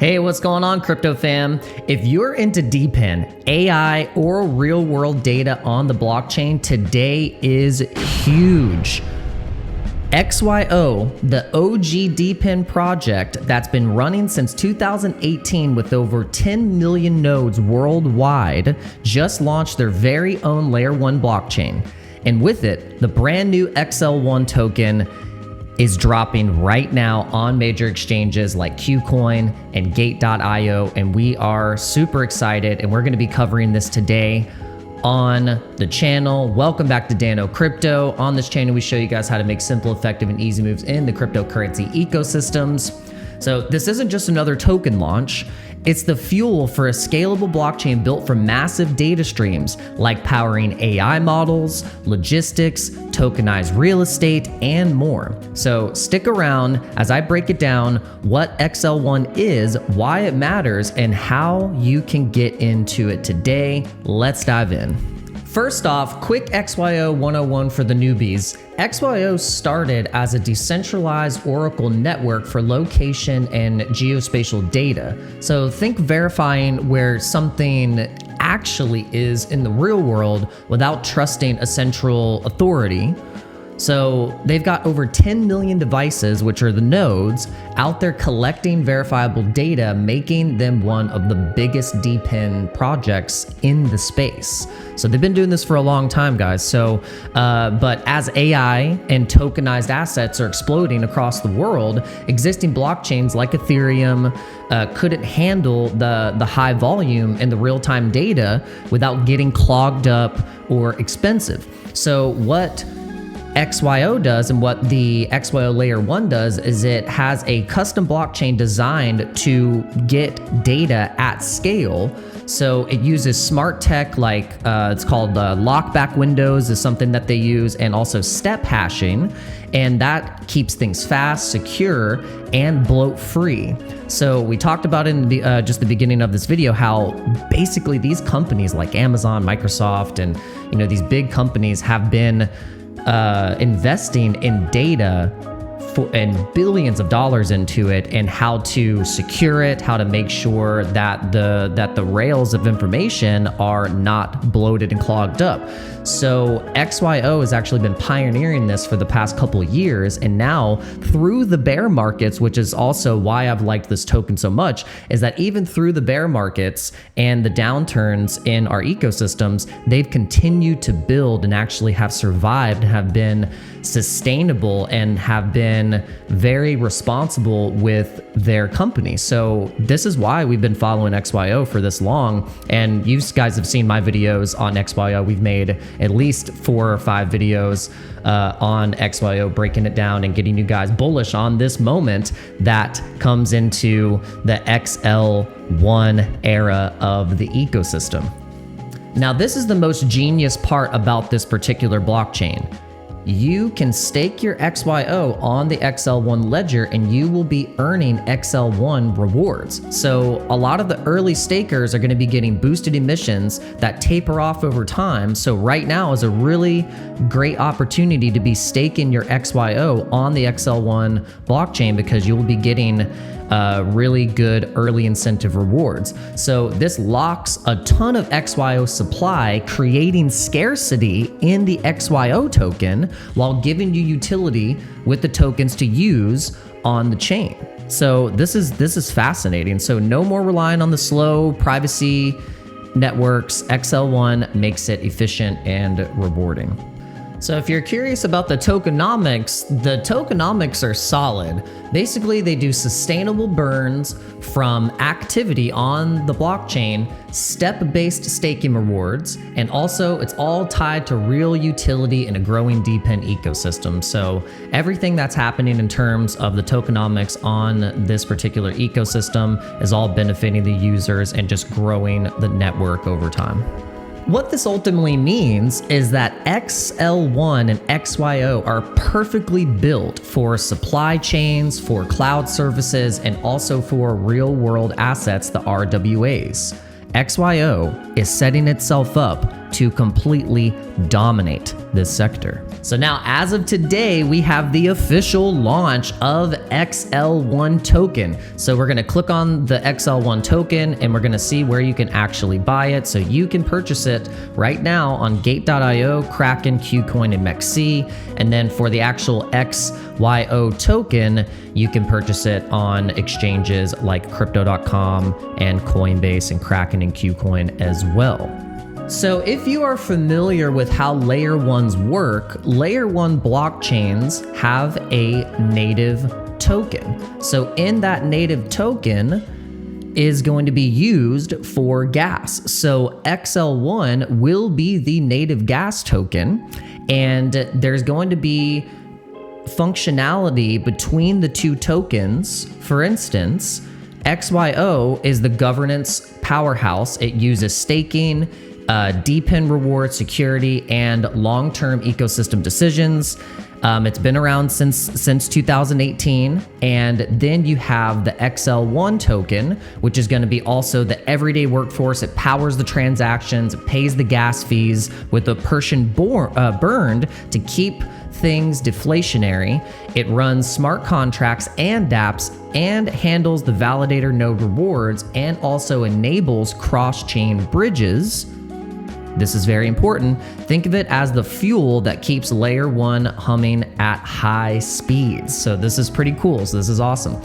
Hey, what's going on, crypto fam? If you're into DePIN, AI, or real world data on the blockchain, today is huge. XYO, the OG DePIN project that's been running since 2018 with over 10 million nodes worldwide, just launched their very own Layer 1 blockchain. And with it, the brand new XL1 token is dropping right now on major exchanges like KuCoin and Gate.io, and we are super excited, and we're going to be covering this today on the channel. Welcome back to Dano Crypto. On this channel, we show you guys how to make simple, effective, and easy moves in the cryptocurrency ecosystems. So this isn't just another token launch. It's the fuel for a scalable blockchain built from massive data streams like powering AI models, logistics, tokenized real estate, and more. So stick around as I break it down what XL1 is, why it matters, and how you can get into it today. Let's dive in. First off, quick XYO 101 for the newbies. XYO started as a decentralized Oracle network for location and geospatial data. So think verifying where something actually is in the real world without trusting a central authority. So they've got over 10 million devices, which are the nodes, out there collecting verifiable data, making them one of the biggest DePIN projects in the space. So they've been doing this for a long time, guys. So, but as AI and tokenized assets are exploding across the world, existing blockchains like Ethereum couldn't handle the high volume and the real-time data without getting clogged up or expensive. So what XYO does, and what the XYO Layer 1 does, is it has a custom blockchain designed to get data at scale. So it uses smart tech like it's called lockback windows is something that they use, and also step hashing, and that keeps things fast, secure, and bloat free. So we talked about in the, just the beginning of this video how basically these companies like Amazon, Microsoft, and these big companies have been investing in data and billions of dollars into it, and how to secure it, how to make sure that the rails of information are not bloated and clogged up. So XYO has actually been pioneering this for the past couple of years, and now through the bear markets, which is also why I've liked this token so much, is that even through the bear markets and the downturns in our ecosystems, they've continued to build and actually have survived and have been sustainable and have been very responsible with their company. So this is why we've been following XYO for this long, and you guys have seen my videos on XYO. We've made at least 4 or 5 videos on XYO, breaking it down and getting you guys bullish on this moment that comes into the XL1 era of the ecosystem. Now, this is the most genius part about this particular blockchain. You can stake your XYO on the XL1 ledger, and you will be earning XL1 rewards. So a lot of the early stakers are going to be getting boosted emissions that taper off over time. So right now is a really great opportunity to be staking your XYO on the XL1 blockchain, because you will be getting really good early incentive rewards. So this locks a ton of XYO supply, creating scarcity in the XYO token while giving you utility with the tokens to use on the chain. So this is fascinating. So no more relying on the slow privacy networks. XL1 makes it efficient and rewarding. So if you're curious about the tokenomics are solid. Basically, they do sustainable burns from activity on the blockchain, step-based staking rewards, and also it's all tied to real utility in a growing DePIN ecosystem. So everything that's happening in terms of the tokenomics on this particular ecosystem is all benefiting the users and just growing the network over time. What this ultimately means is that XL1 and XYO are perfectly built for supply chains, for cloud services, and also for real-world assets, the RWAs. XYO is setting itself up to completely dominate this sector. So now, as of today, we have the official launch of XL1 token. So we're gonna click on the XL1 token and we're gonna see where you can actually buy it. So you can purchase it right now on Gate.io, Kraken, KuCoin, and MEXC. And then for the actual XYO token, you can purchase it on exchanges like Crypto.com and Coinbase and Kraken and KuCoin as well. So if you are familiar with how layer ones work, layer one blockchains have a native token. So in that native token is going to be used for gas. So XL1 will be the native gas token, and there's going to be functionality between the two tokens. For instance, XYO is the governance powerhouse. It uses staking, DePIN reward, security, and long-term ecosystem decisions. It's been around since 2018. And then you have the XL1 token, which is going to be also the everyday workforce. It powers the transactions, it pays the gas fees with a portion burned to keep things deflationary. It runs smart contracts and dApps and handles the validator node rewards and also enables cross-chain bridges. This is very important. Think of it as the fuel that keeps layer one humming at high speeds. So this is pretty cool. So this is awesome.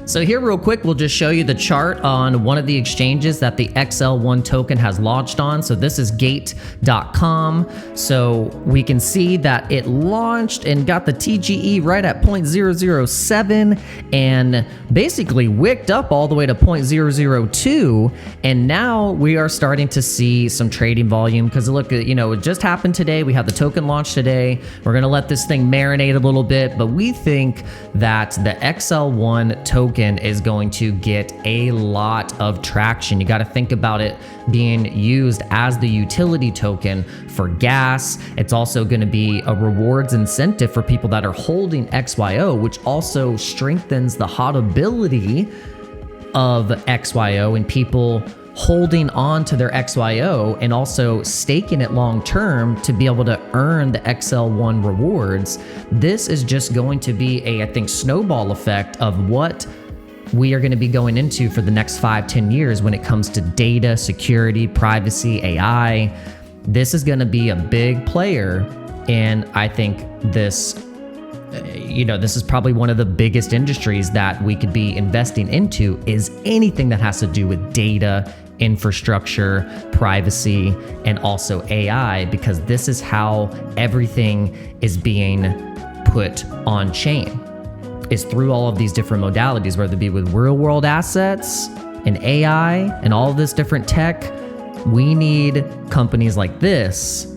So here real quick, we'll just show you the chart on one of the exchanges that the XL1 token has launched on. So this is gate.com. So we can see that it launched and got the TGE right at 0.007 and basically wicked up all the way to 0.002. And now we are starting to see some trading volume because look, it just happened today. We had the token launch today. We're going to let this thing marinate a little bit, but we think that the XL1 token is going to get a lot of traction. You got to think about it being used as the utility token for gas. It's also going to be a rewards incentive for people that are holding XYO, which also strengthens the hodlability of XYO and people holding on to their XYO and also staking it long term to be able to earn the XL1 rewards. This is just going to be I think, snowball effect of what we are going to be going into for the next 5-10 years when it comes to data, security, privacy, AI. This is going to be a big player, and I think this is probably one of the biggest industries that we could be investing into is anything that has to do with data, infrastructure, privacy, and also AI, because this is how everything is being put on chain. Is through all of these different modalities, whether it be with real world assets and AI and all of this different tech. We need companies like this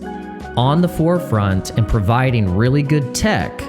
on the forefront and providing really good tech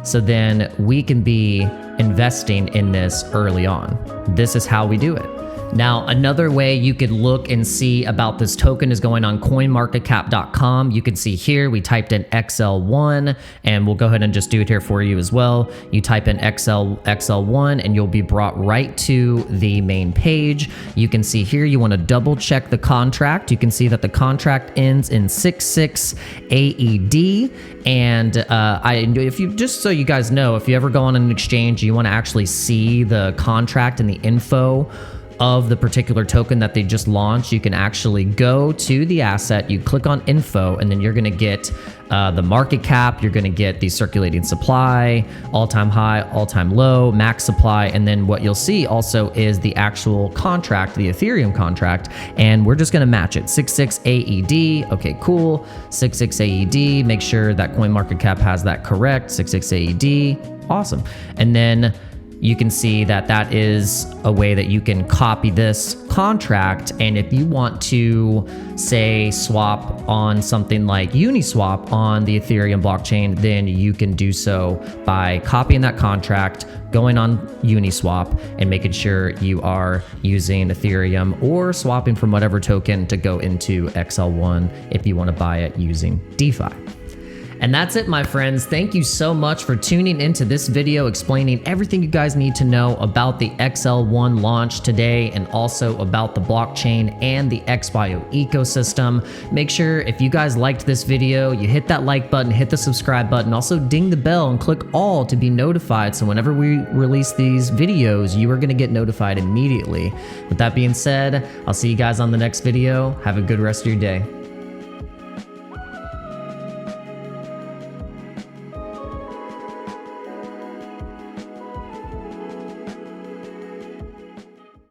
so then we can be investing in this early on. This is how we do it. Now, another way you could look and see about this token is going on coinmarketcap.com. You can see here, we typed in XL1, and we'll go ahead and just do it here for you as well. You type in XL1 and you'll be brought right to the main page. You can see here, you want to double check the contract. You can see that the contract ends in 66 AED. And if you, just so you guys know, if you ever go on an exchange, you want to actually see the contract and the info of the particular token that they just launched, you can actually go to the asset, you click on info, and then you're going to get the market cap, you're going to get the circulating supply, all-time high, all-time low, max supply, and then what you'll see also is the actual contract, the Ethereum contract, and we're just going to match it. 66 AED, okay, cool. 66 AED, make sure that CoinMarketCap has that correct. 66 AED, awesome. And then you can see that that is a way that you can copy this contract. And if you want to, say, swap on something like Uniswap on the Ethereum blockchain, then you can do so by copying that contract, going on Uniswap, and making sure you are using Ethereum or swapping from whatever token to go into XL1 if you want to buy it using DeFi. And that's it, my friends. Thank you so much for tuning into this video explaining everything you guys need to know about the XL1 launch today and also about the blockchain and the XYO ecosystem. Make sure if you guys liked this video, you hit that like button, hit the subscribe button, also ding the bell and click all to be notified. So whenever we release these videos, you are going to get notified immediately. With that being said, I'll see you guys on the next video. Have a good rest of your day.